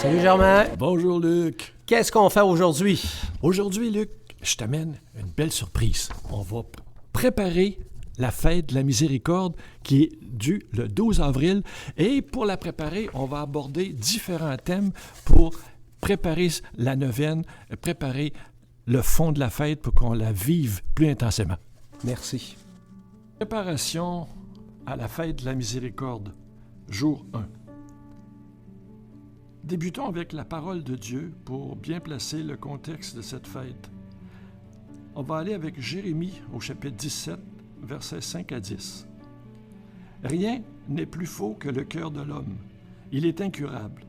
Salut Germain. Bonjour Luc. Qu'est-ce qu'on fait aujourd'hui? Aujourd'hui, Luc, je t'amène une belle surprise. On va préparer la fête de la miséricorde qui est due le 12 avril. Et pour la préparer, on va aborder différents thèmes pour préparer la neuvaine, préparer le fond de la fête pour qu'on la vive plus intensément. Merci. Préparation à la fête de la miséricorde, jour 1. Débutons avec la parole de Dieu pour bien placer le contexte de cette fête. On va aller avec Jérémie au chapitre 17, versets 5 à 10. « Rien n'est plus faux que le cœur de l'homme. Il est incurable.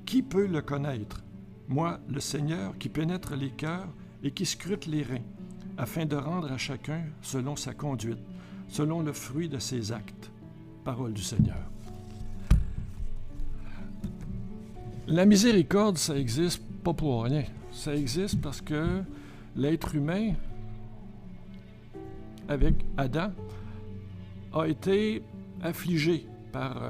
Qui peut le connaître? Moi, le Seigneur, qui pénètre les cœurs et qui scrute les reins, afin de rendre à chacun selon sa conduite, selon le fruit de ses actes. » Parole du Seigneur. La miséricorde, ça existe pas pour rien. Ça existe parce que l'être humain, avec Adam, a été affligé par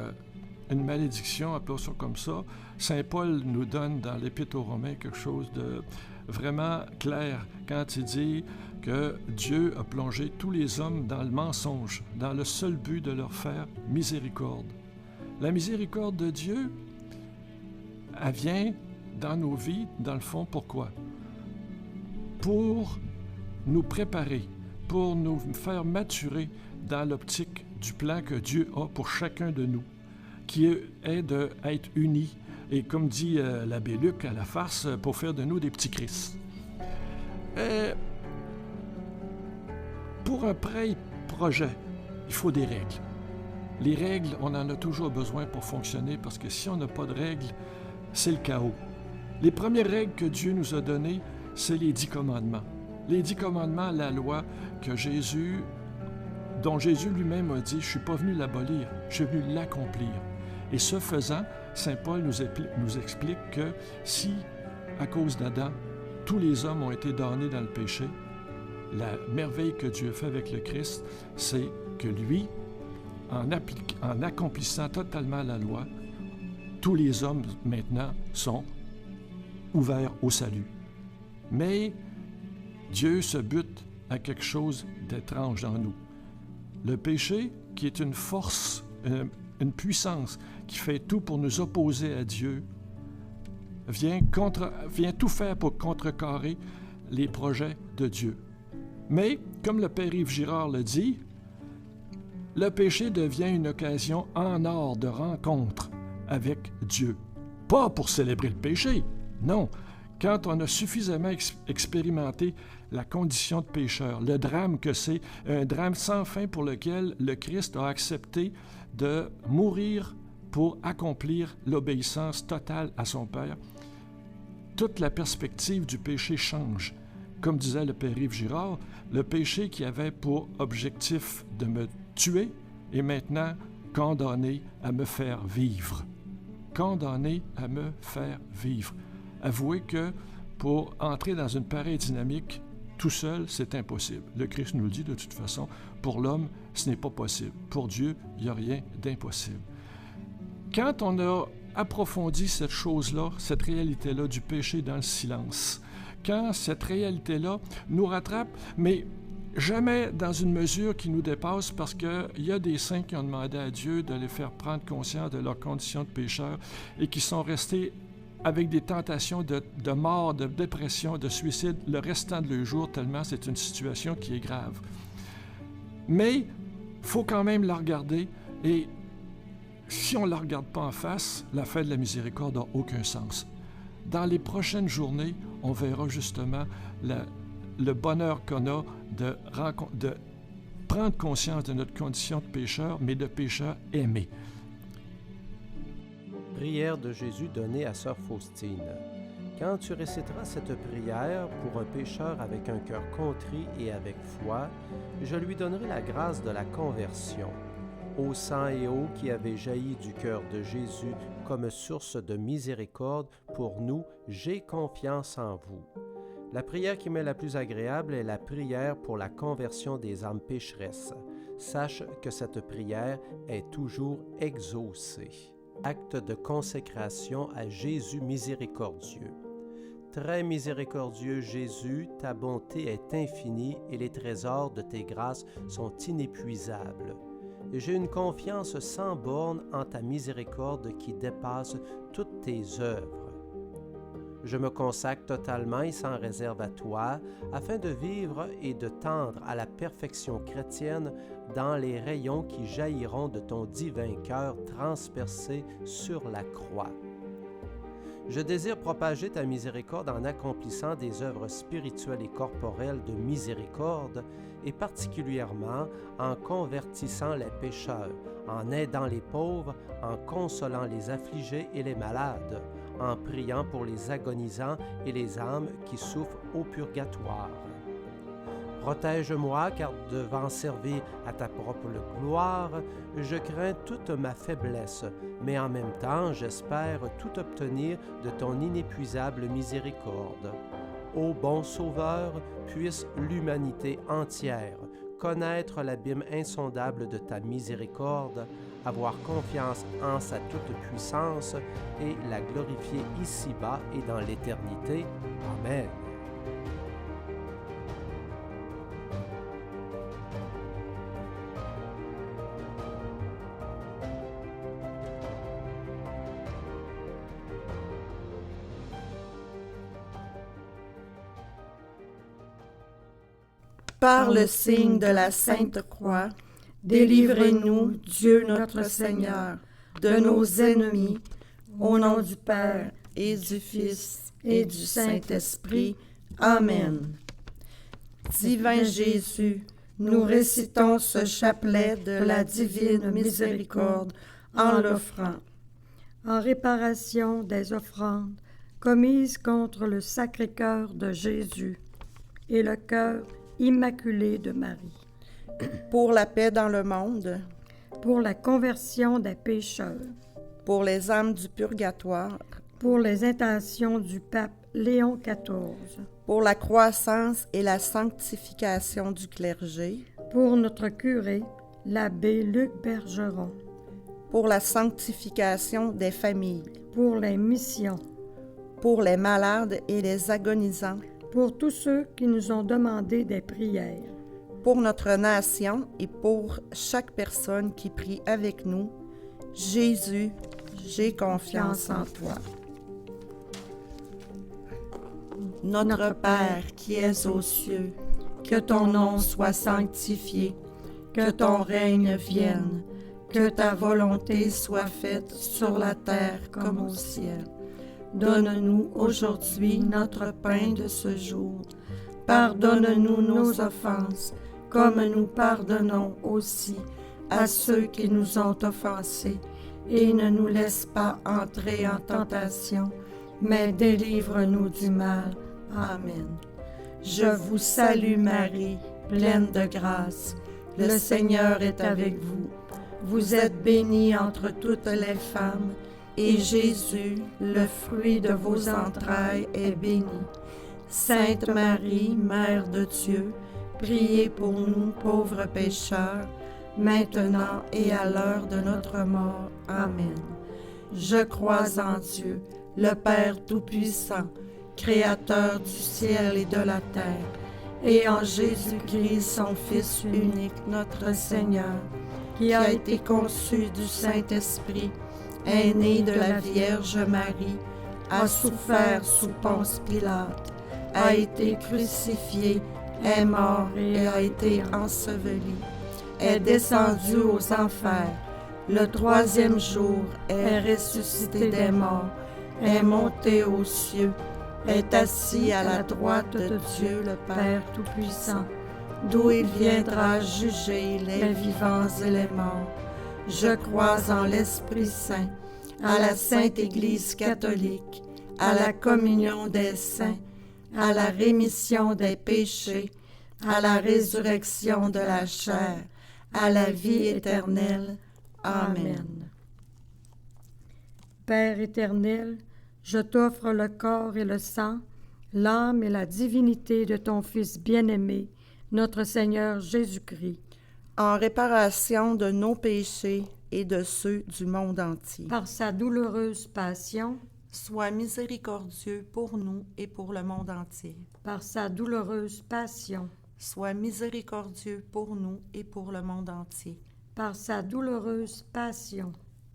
une malédiction, appelons ça comme ça. Saint Paul nous donne dans l'Épître aux Romains quelque chose de vraiment clair quand il dit que Dieu a plongé tous les hommes dans le mensonge, dans le seul but de leur faire miséricorde. La miséricorde de Dieu, elle vient dans nos vies, dans le fond, pourquoi? Pour nous préparer, pour nous faire maturer dans l'optique du plan que Dieu a pour chacun de nous, qui est d'être unis, et comme dit l'abbé Luc à la farce, pour faire de nous des petits Christ. Pour un pareil projet, il faut des règles. Les règles, on en a toujours besoin pour fonctionner, parce que si on n'a pas de règles, c'est le chaos. Les premières règles que Dieu nous a données, c'est les 10 commandements. Les 10 commandements, la loi dont Jésus lui-même a dit « Je ne suis pas venu l'abolir, je suis venu l'accomplir ». Et ce faisant, Saint Paul nous explique que si, à cause d'Adam, tous les hommes ont été damnés dans le péché, la merveille que Dieu fait avec le Christ, c'est que lui, en accomplissant totalement la loi, tous les hommes maintenant sont ouverts au salut. Mais Dieu se bute à quelque chose d'étrange en nous. Le péché, qui est une force, une puissance qui fait tout pour nous opposer à Dieu, vient tout faire pour contrecarrer les projets de Dieu. Mais, comme le père Yves Girard le dit, le péché devient une occasion en or de rencontre avec Dieu. Pas pour célébrer le péché, non. Quand on a suffisamment expérimenté la condition de pécheur, le drame que c'est, un drame sans fin pour lequel le Christ a accepté de mourir pour accomplir l'obéissance totale à son Père, toute la perspective du péché change. Comme disait le père Yves Girard, le péché qui avait pour objectif de me tuer est maintenant condamné à me faire vivre. Condamné à me faire vivre. Avouez que pour entrer dans une pareille dynamique, tout seul, c'est impossible. Le Christ nous le dit de toute façon, pour l'homme, ce n'est pas possible. Pour Dieu, il n'y a rien d'impossible. Quand on a approfondi cette chose-là, cette réalité-là du péché dans le silence, quand cette réalité-là nous rattrape, mais jamais dans une mesure qui nous dépasse, parce qu'il y a des saints qui ont demandé à Dieu de les faire prendre conscience de leur condition de pécheur et qui sont restés avec des tentations de mort, de dépression, de suicide le restant de leur jour, tellement c'est une situation qui est grave. Mais il faut quand même la regarder, et si on ne la regarde pas en face, la fête de la miséricorde n'a aucun sens. Dans les prochaines journées, on verra justement le bonheur qu'on a de prendre conscience de notre condition de pécheur, mais de pécheur aimé. Prière de Jésus donnée à sœur Faustine. Quand tu réciteras cette prière pour un pécheur avec un cœur contrit et avec foi, je lui donnerai la grâce de la conversion. Ô sang et eau qui avait jailli du cœur de Jésus comme source de miséricorde, pour nous, j'ai confiance en vous. La prière qui m'est la plus agréable est la prière pour la conversion des âmes pécheresses. Sache que cette prière est toujours exaucée. acte de consécration à Jésus miséricordieux. Très miséricordieux Jésus, ta bonté est infinie et les trésors de tes grâces sont inépuisables. Et j'ai une confiance sans borne en ta miséricorde qui dépasse toutes tes œuvres. Je me consacre totalement et sans réserve à toi, afin de vivre et de tendre à la perfection chrétienne dans les rayons qui jailliront de ton divin cœur transpercé sur la croix. Je désire propager ta miséricorde en accomplissant des œuvres spirituelles et corporelles de miséricorde, et particulièrement en convertissant les pécheurs, en aidant les pauvres, en consolant les affligés et les malades, en priant pour les agonisants et les âmes qui souffrent au purgatoire. Protège-moi, car devant servir à ta propre gloire, je crains toute ma faiblesse, mais en même temps j'espère tout obtenir de ton inépuisable miséricorde. Ô bon Sauveur, puisse l'humanité entière connaître l'abîme insondable de ta miséricorde, avoir confiance en sa toute-puissance et la glorifier ici-bas et dans l'éternité. Amen. Par le signe de la Sainte Croix, délivrez-nous, Dieu notre Seigneur, de nos ennemis, au nom du Père et du Fils et du Saint-Esprit. Amen. Divin Jésus, nous récitons ce chapelet de la divine miséricorde en l'offrant. En réparation des offrandes commises contre le Sacré-Cœur de Jésus et le cœur immaculé de Marie. Pour la paix dans le monde, Pour la conversion des pécheurs, pour les âmes du purgatoire, pour les intentions du pape Léon XIV, pour la croissance et la sanctification du clergé, pour notre curé, l'abbé Luc Bergeron, pour la sanctification des familles, pour les missions, pour les malades et les agonisants, pour tous ceux qui nous ont demandé des prières, pour notre nation et pour chaque personne qui prie avec nous. Jésus, j'ai confiance en toi. Notre Père qui es aux cieux, que ton nom soit sanctifié, que ton règne vienne, que ta volonté soit faite sur la terre comme au ciel. Donne-nous aujourd'hui notre pain de ce jour. Pardonne-nous nos offenses, comme nous pardonnons aussi à ceux qui nous ont offensés. Et ne nous laisse pas entrer en tentation, mais délivre-nous du mal. Amen. Je vous salue Marie, pleine de grâce. Le Seigneur est avec vous. Vous êtes bénie entre toutes les femmes, et Jésus, le fruit de vos entrailles, est béni. Sainte Marie, Mère de Dieu, priez pour nous pauvres pécheurs, maintenant et à l'heure de notre mort. Amen. Je crois en Dieu, le Père Tout-Puissant, Créateur du ciel et de la terre, et en Jésus-Christ, son Fils unique, notre Seigneur, qui a été conçu du Saint-Esprit, est né de la Vierge Marie, a souffert sous Ponce Pilate, a été crucifié, est mort et a été enseveli, est descendu aux enfers, le troisième jour est ressuscité des morts, est monté aux cieux, est assis à la droite de Dieu le Père Tout-Puissant, d'où il viendra juger les vivants et les morts. Je crois en l'Esprit Saint, à la Sainte Église catholique, à la communion des saints, à la rémission des péchés, à la résurrection de la chair, à la vie éternelle. Amen. Père éternel, je t'offre le corps et le sang, l'âme et la divinité de ton Fils bien-aimé, notre Seigneur Jésus-Christ, en réparation de nos péchés et de ceux du monde entier. Par sa douloureuse passion, Sois miséricordieux pour nous et pour le monde entier. par sa douloureuse passion, Sois miséricordieux pour nous et pour le monde entier. par sa douloureuse passion,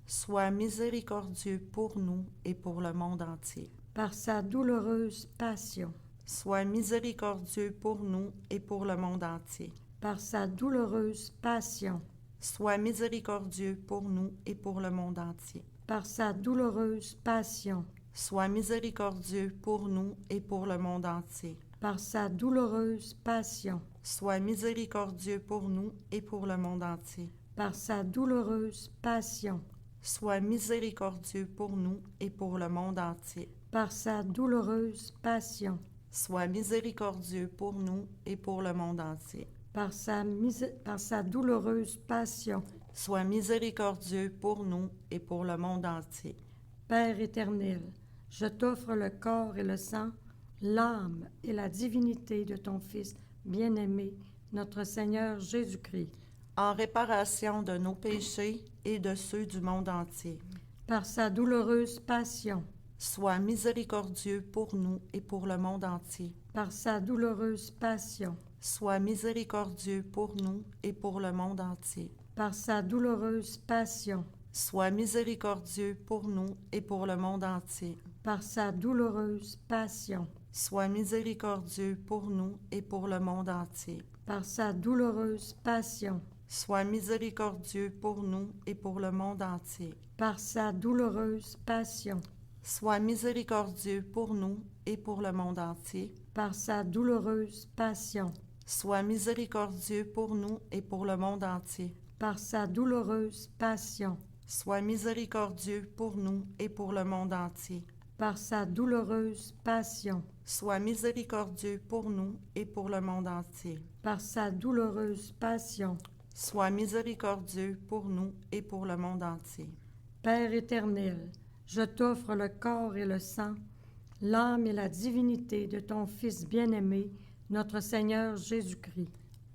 Sois miséricordieux pour nous et pour le monde entier. par sa douloureuse passion, Sois miséricordieux pour nous et pour le monde entier. par sa douloureuse passion, Sois miséricordieux pour nous et pour le monde entier. par sa douloureuse passion, Sois miséricordieux pour nous et pour le monde entier. par sa douloureuse passion, Sois miséricordieux pour nous et pour le monde entier. par sa douloureuse passion, Sois miséricordieux pour nous et pour le monde entier. par sa douloureuse passion, Sois miséricordieux pour nous et pour le monde entier. par sa douloureuse passion. Sois miséricordieux pour nous et pour le monde entier. Père éternel, je t'offre le corps et le sang, l'âme et la divinité de ton Fils bien-aimé, notre Seigneur Jésus-Christ, En réparation de nos péchés et de ceux du monde entier. par sa douloureuse passion, Sois miséricordieux pour nous et pour le monde entier. par sa douloureuse passion, Sois miséricordieux pour nous et pour le monde entier. par sa douloureuse passion, Sois miséricordieux pour nous et pour le monde entier. par sa douloureuse passion, Sois miséricordieux pour nous et pour le monde entier. par sa douloureuse passion, Sois miséricordieux pour nous et pour le monde entier. par sa douloureuse passion, Sois miséricordieux pour nous et pour le monde entier. par sa douloureuse passion, Sois miséricordieux pour nous et pour le monde entier. par sa douloureuse passion, Sois miséricordieux pour nous et pour le monde entier. par sa douloureuse passion, Sois miséricordieux pour nous et pour le monde entier. par sa douloureuse passion. Sois miséricordieux pour nous et pour le monde entier. Père éternel, je t'offre le corps et le sang, l'âme et la divinité de ton Fils bien-aimé, notre Seigneur Jésus-Christ,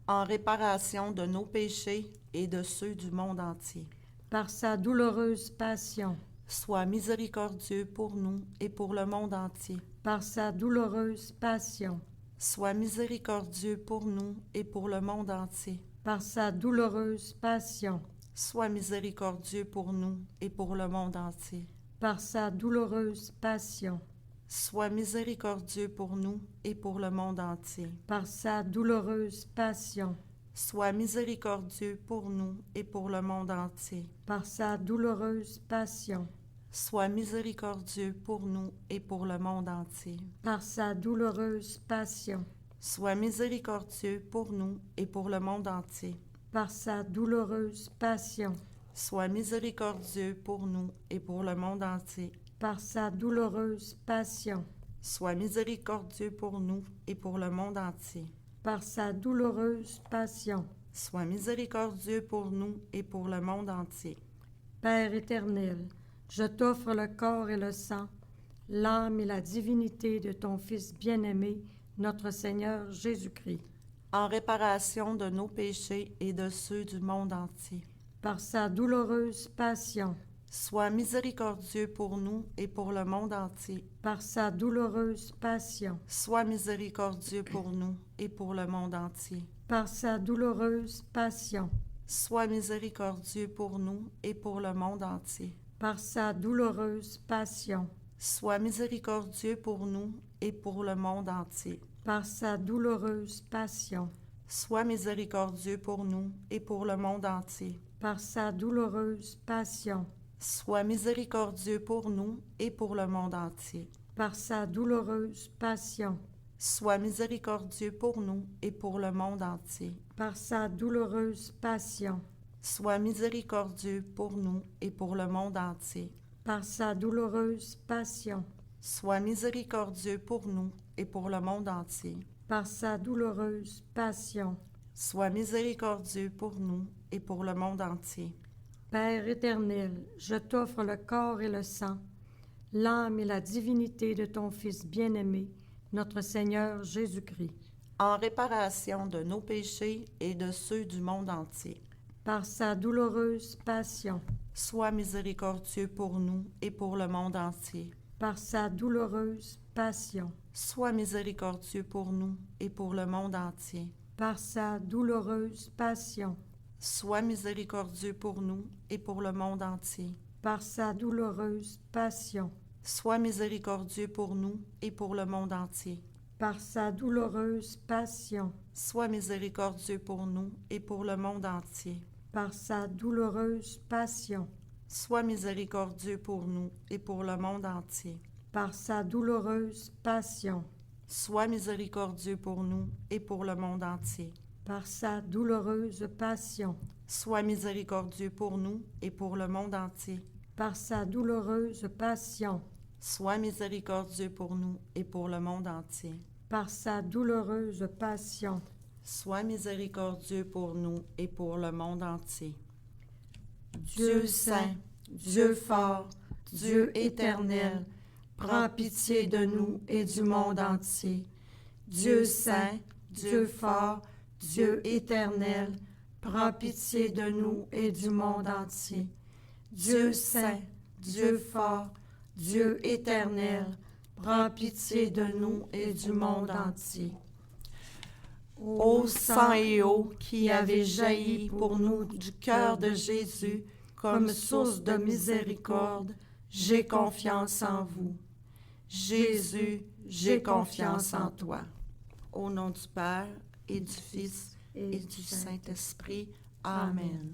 En réparation de nos péchés et de ceux du monde entier. par sa douloureuse passion, Sois miséricordieux pour nous et pour le monde entier. par sa douloureuse passion, Sois miséricordieux pour nous et pour le monde entier. par sa douloureuse passion, Sois miséricordieux pour nous et pour le monde entier. par sa douloureuse passion, Sois miséricordieux pour nous et pour le monde entier. par sa douloureuse passion, Sois miséricordieux pour nous et pour le monde entier. par sa douloureuse passion, Sois miséricordieux pour nous et pour le monde entier. par sa douloureuse passion, Sois miséricordieux pour nous et pour le monde entier. par sa douloureuse passion, Sois miséricordieux pour nous et pour le monde entier. par sa douloureuse passion, Sois miséricordieux pour nous et pour le monde entier. par sa douloureuse passion. Sois miséricordieux pour nous et pour le monde entier. Père éternel, je t'offre le corps et le sang, l'âme et la divinité de ton Fils bien-aimé, notre Seigneur Jésus-Christ, En réparation de nos péchés et de ceux du monde entier. par sa douloureuse passion, Sois miséricordieux pour nous et pour le monde entier. par sa douloureuse passion, Sois miséricordieux pour nous et pour le monde entier. par sa douloureuse passion, Sois miséricordieux pour nous et pour le monde entier. par sa douloureuse passion, Sois miséricordieux pour nous et pour le monde entier. par sa douloureuse passion, Sois miséricordieux pour nous et pour le monde entier. par sa douloureuse passion, Sois miséricordieux pour nous et pour le monde entier. par sa douloureuse passion, Sois miséricordieux pour nous et pour le monde entier. par sa douloureuse passion, Sois miséricordieux pour nous et pour le monde entier. par sa douloureuse passion, Sois miséricordieux pour nous et pour le monde entier. par sa douloureuse passion. Sois miséricordieux pour nous et pour le monde entier. Père éternel, je t'offre le corps et le sang, l'âme et la divinité de ton Fils bien-aimé, notre Seigneur Jésus-Christ, En réparation de nos péchés et de ceux du monde entier. par sa douloureuse passion, sois miséricordieux pour nous et pour le monde entier. par sa douloureuse passion, Sois miséricordieux pour nous et pour le monde entier. par sa douloureuse passion, Sois miséricordieux pour nous et pour le monde entier. par sa douloureuse passion, Sois miséricordieux pour nous et pour le monde entier. par sa douloureuse passion, Sois miséricordieux pour nous et pour le monde entier. par sa douloureuse passion, Sois miséricordieux pour nous et pour le monde entier. par sa douloureuse passion, Sois miséricordieux pour nous et pour le monde entier. par sa douloureuse passion, Sois miséricordieux pour nous et pour le monde entier. par sa douloureuse passion, Sois miséricordieux pour nous et pour le monde entier. par sa douloureuse passion. Sois miséricordieux pour nous et pour le monde entier. Dieu saint, Dieu fort, Dieu éternel, prends pitié de nous et du monde entier. Dieu saint, Dieu fort, Dieu éternel, prends pitié de nous et du monde entier. Dieu saint, Dieu fort, Dieu éternel, prends pitié de nous et du monde entier. Ô sang et eau qui avez jailli pour nous du cœur de Jésus comme source de miséricorde, j'ai confiance en vous. Jésus, j'ai confiance en toi. Au nom du Père et du Fils et du Saint-Esprit. Amen.